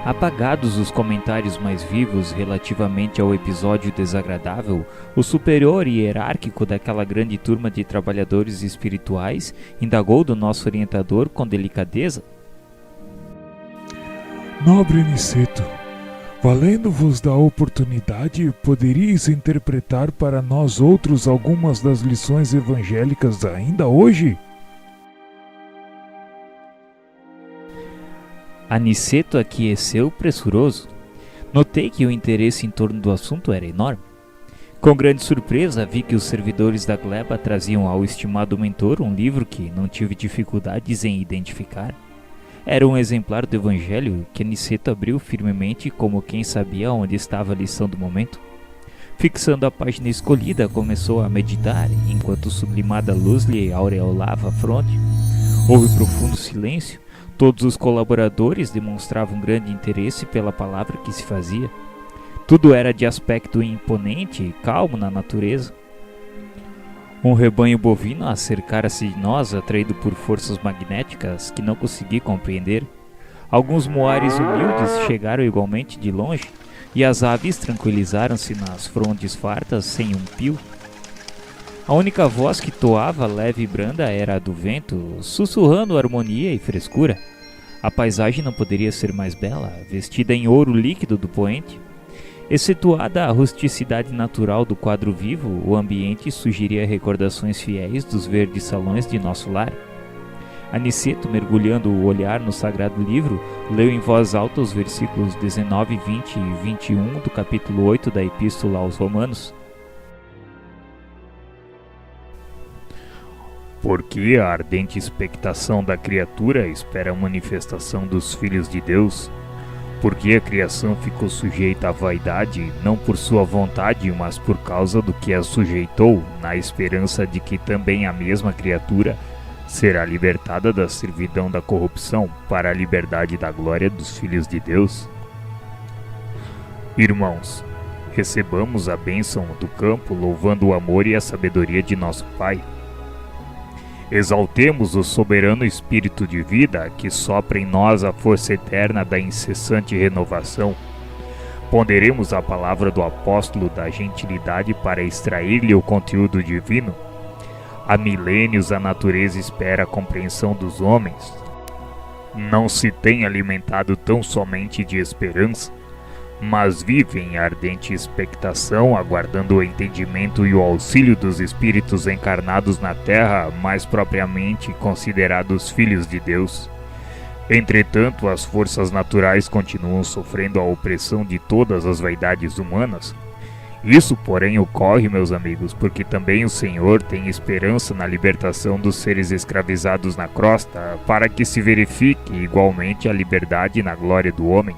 Apagados os comentários mais vivos relativamente ao episódio desagradável, o superior hierárquico daquela grande turma de trabalhadores espirituais indagou do nosso orientador com delicadeza: Nobre Niceto, valendo-vos da oportunidade, poderíeis interpretar para nós outros algumas das lições evangélicas ainda hoje? Aniceto aqueceu pressuroso. Notei que o interesse em torno do assunto era enorme. Com grande surpresa, vi que os servidores da gleba traziam ao estimado mentor um livro que não tive dificuldades em identificar. Era um exemplar do Evangelho que Aniceto abriu firmemente como quem sabia onde estava a lição do momento. Fixando a página escolhida, começou a meditar, enquanto sublimada luz lhe aureolava a fronte. Houve profundo silêncio. Todos os colaboradores demonstravam grande interesse pela palavra que se fazia. Tudo era de aspecto imponente e calmo na natureza. Um rebanho bovino acercara-se de nós, atraído por forças magnéticas que não consegui compreender. Alguns moares humildes chegaram igualmente de longe, e as aves tranquilizaram-se nas frondes fartas sem um pio. A única voz que toava leve e branda era a do vento, sussurrando harmonia e frescura. A paisagem não poderia ser mais bela, vestida em ouro líquido do poente. Excetuada a rusticidade natural do quadro vivo, o ambiente sugeria recordações fiéis dos verdes salões de nosso lar. Aniceto, mergulhando o olhar no sagrado livro, leu em voz alta os versículos 19, 20 e 21 do capítulo 8 da Epístola aos Romanos. Porque a ardente expectação da criatura espera a manifestação dos filhos de Deus. Porque a criação ficou sujeita à vaidade, não por sua vontade, mas por causa do que a sujeitou, na esperança de que também a mesma criatura será libertada da servidão da corrupção para a liberdade da glória dos filhos de Deus. Irmãos, recebamos a bênção do campo, louvando o amor e a sabedoria de nosso Pai. Exaltemos o soberano Espírito de vida que sopra em nós a força eterna da incessante renovação. Ponderemos a palavra do apóstolo da gentilidade para extrair-lhe o conteúdo divino. Há milênios a natureza espera a compreensão dos homens. Não se tem alimentado tão somente de esperança, mas vive em ardente expectação, aguardando o entendimento e o auxílio dos espíritos encarnados na terra, mais propriamente considerados filhos de Deus. Entretanto, as forças naturais continuam sofrendo a opressão de todas as vaidades humanas. Isso, porém, ocorre, meus amigos, porque também o Senhor tem esperança na libertação dos seres escravizados na crosta, para que se verifique igualmente a liberdade na glória do homem.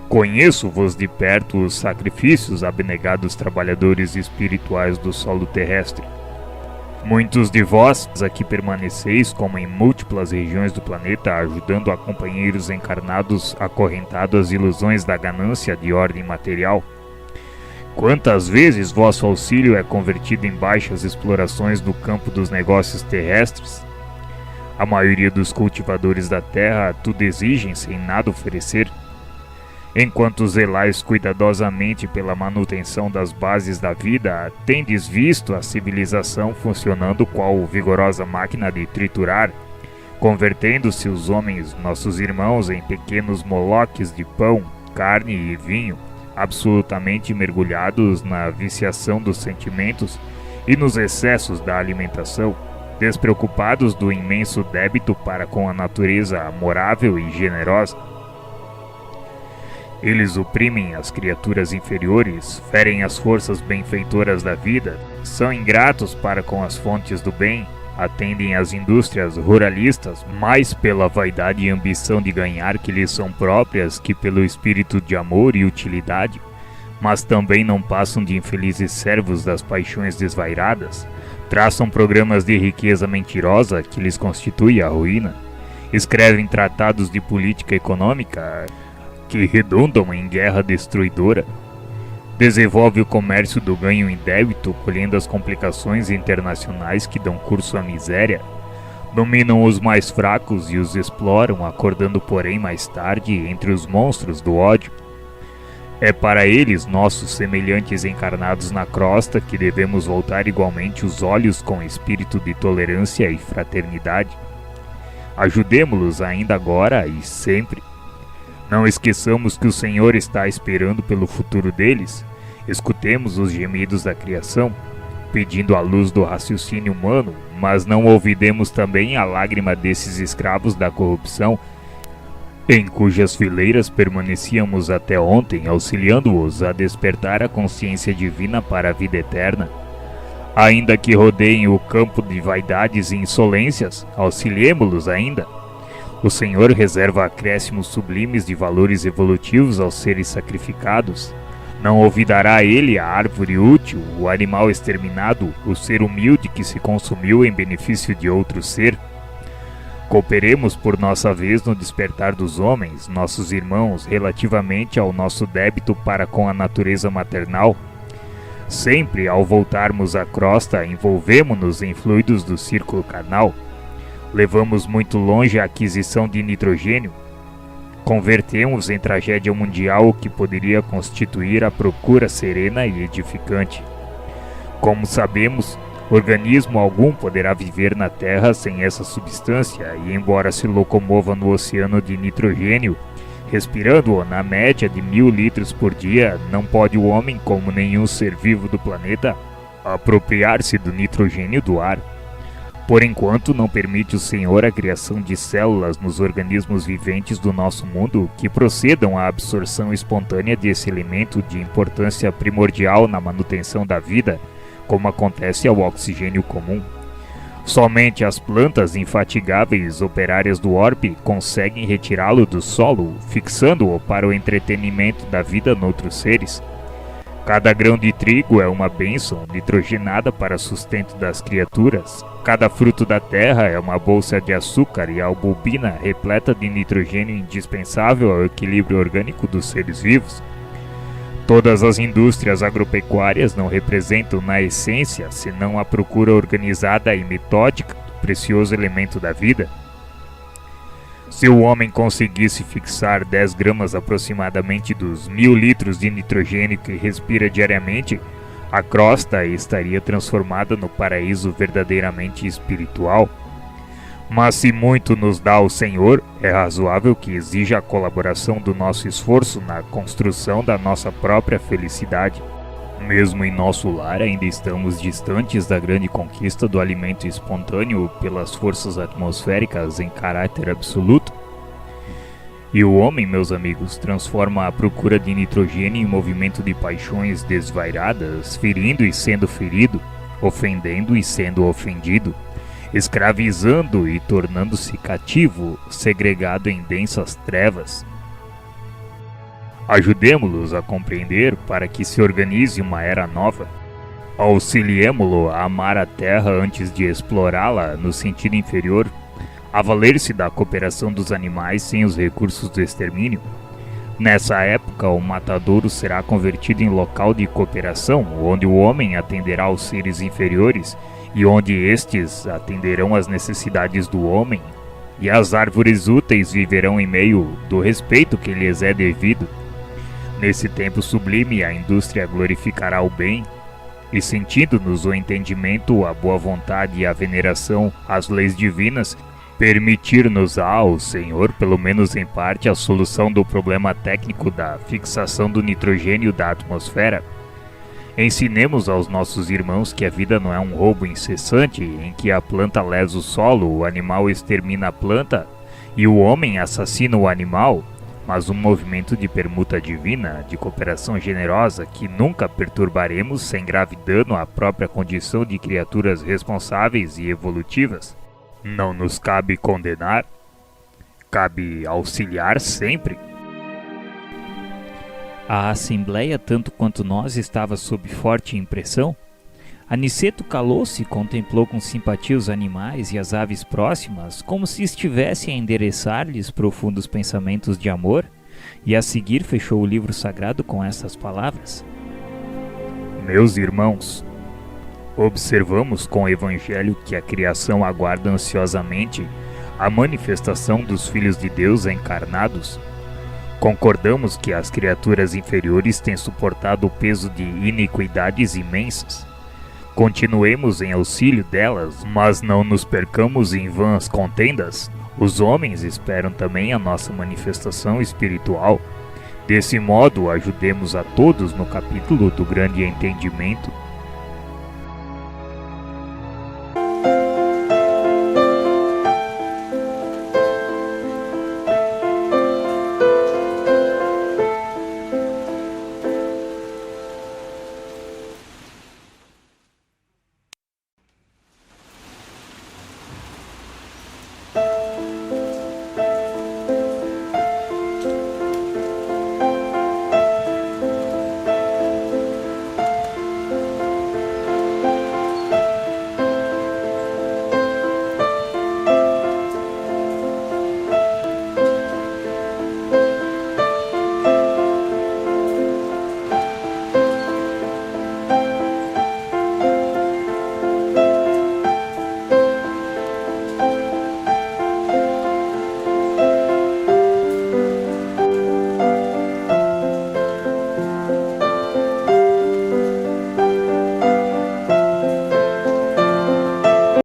Conheço-vos de perto os sacrifícios abnegados trabalhadores espirituais do solo terrestre. Muitos de vós aqui permaneceis como em múltiplas regiões do planeta, ajudando a companheiros encarnados acorrentados às ilusões da ganância de ordem material. Quantas vezes vosso auxílio é convertido em baixas explorações do campo dos negócios terrestres? A maioria dos cultivadores da terra tudo exigem sem nada oferecer. Enquanto zelais cuidadosamente pela manutenção das bases da vida, tendes visto a civilização funcionando qual vigorosa máquina de triturar, convertendo-se os homens, nossos irmãos, em pequenos moloques de pão, carne e vinho, absolutamente mergulhados na viciação dos sentimentos e nos excessos da alimentação, despreocupados do imenso débito para com a natureza amorável e generosa. Eles oprimem as criaturas inferiores, ferem as forças benfeitoras da vida, são ingratos para com as fontes do bem, atendem às indústrias ruralistas mais pela vaidade e ambição de ganhar que lhes são próprias que pelo espírito de amor e utilidade, mas também não passam de infelizes servos das paixões desvairadas, traçam programas de riqueza mentirosa que lhes constitui a ruína, escrevem tratados de política econômica que redundam em guerra destruidora, desenvolve o comércio do ganho indébito, colhendo as complicações internacionais que dão curso à miséria, Dominam os mais fracos e os exploram, acordando porém mais tarde entre os monstros do ódio. É para eles, nossos semelhantes encarnados na crosta, que devemos voltar igualmente os olhos com espírito de tolerância e fraternidade. Ajudemo-los ainda agora e sempre. Não esqueçamos que o Senhor está esperando pelo futuro deles. Escutemos os gemidos da criação, pedindo a luz do raciocínio humano, mas não olvidemos também a lágrima desses escravos da corrupção, em cujas fileiras permanecíamos até ontem, auxiliando-os a despertar a consciência divina para a vida eterna. Ainda que rodeiem o campo de vaidades e insolências, auxiliemo-los ainda. O Senhor reserva acréscimos sublimes de valores evolutivos aos seres sacrificados. Não olvidará ele a árvore útil, o animal exterminado, o ser humilde que se consumiu em benefício de outro ser. Cooperemos por nossa vez no despertar dos homens, nossos irmãos, relativamente ao nosso débito para com a natureza maternal. Sempre, ao voltarmos à crosta, envolvemo-nos em fluidos do círculo carnal. Levamos muito longe a aquisição de nitrogênio. Convertemos em tragédia mundial o que poderia constituir a procura serena e edificante. Como sabemos, organismo algum poderá viver na Terra sem essa substância e, embora se locomova no oceano de nitrogênio, respirando-o na média de 1000 litros por dia, não pode o homem, como nenhum ser vivo do planeta, apropriar-se do nitrogênio do ar. Por enquanto, não permite o Senhor a criação de células nos organismos viventes do nosso mundo que procedam à absorção espontânea desse elemento de importância primordial na manutenção da vida, como acontece ao oxigênio comum. Somente as plantas infatigáveis operárias do orbe conseguem retirá-lo do solo, fixando-o para o entretenimento da vida noutros seres. Cada grão de trigo é uma bênção nitrogenada para sustento das criaturas. Cada fruto da terra é uma bolsa de açúcar e albumina repleta de nitrogênio indispensável ao equilíbrio orgânico dos seres vivos. Todas as indústrias agropecuárias não representam na essência senão a procura organizada e metódica do precioso elemento da vida. Se o homem conseguisse fixar 10 gramas aproximadamente dos 1000 litros de nitrogênio que respira diariamente, a crosta estaria transformada no paraíso verdadeiramente espiritual. Mas se muito nos dá o Senhor, é razoável que exija a colaboração do nosso esforço na construção da nossa própria felicidade. Mesmo em nosso lar, ainda estamos distantes da grande conquista do alimento espontâneo pelas forças atmosféricas em caráter absoluto. E o homem, meus amigos, transforma a procura de nitrogênio em movimento de paixões desvairadas, ferindo e sendo ferido, ofendendo e sendo ofendido, escravizando e tornando-se cativo, segregado em densas trevas. Ajudemo-los a compreender para que se organize uma era nova. Auxiliemo-lo a amar a terra antes de explorá-la no sentido inferior, a valer-se da cooperação dos animais sem os recursos do extermínio. Nessa época, o matadouro será convertido em local de cooperação, onde o homem atenderá aos seres inferiores e onde estes atenderão às necessidades do homem, e as árvores úteis viverão em meio do respeito que lhes é devido. Nesse tempo sublime, a indústria glorificará o bem, e sentindo-nos o entendimento, a boa vontade e a veneração às leis divinas, permitir-nos-á o Senhor, pelo menos em parte, a solução do problema técnico da fixação do nitrogênio da atmosfera. Ensinemos aos nossos irmãos que a vida não é um roubo incessante, em que a planta lesa o solo, o animal extermina a planta e o homem assassina o animal, mas um movimento de permuta divina, de cooperação generosa, que nunca perturbaremos sem grave dano à própria condição de criaturas responsáveis e evolutivas. Não nos cabe condenar, cabe auxiliar sempre. A assembleia, tanto quanto nós, estava sob forte impressão. Aniceto calou-se e contemplou com simpatia os animais e as aves próximas, como se estivesse a endereçar-lhes profundos pensamentos de amor, e a seguir fechou o livro sagrado com estas palavras: Meus irmãos, Observamos com o Evangelho que a criação aguarda ansiosamente a manifestação dos filhos de Deus encarnados. Concordamos que as criaturas inferiores têm suportado o peso de iniquidades imensas. Continuemos em auxílio delas, mas não nos percamos em vãs contendas. Os homens esperam também a nossa manifestação espiritual. Desse modo, ajudemos a todos no capítulo do grande entendimento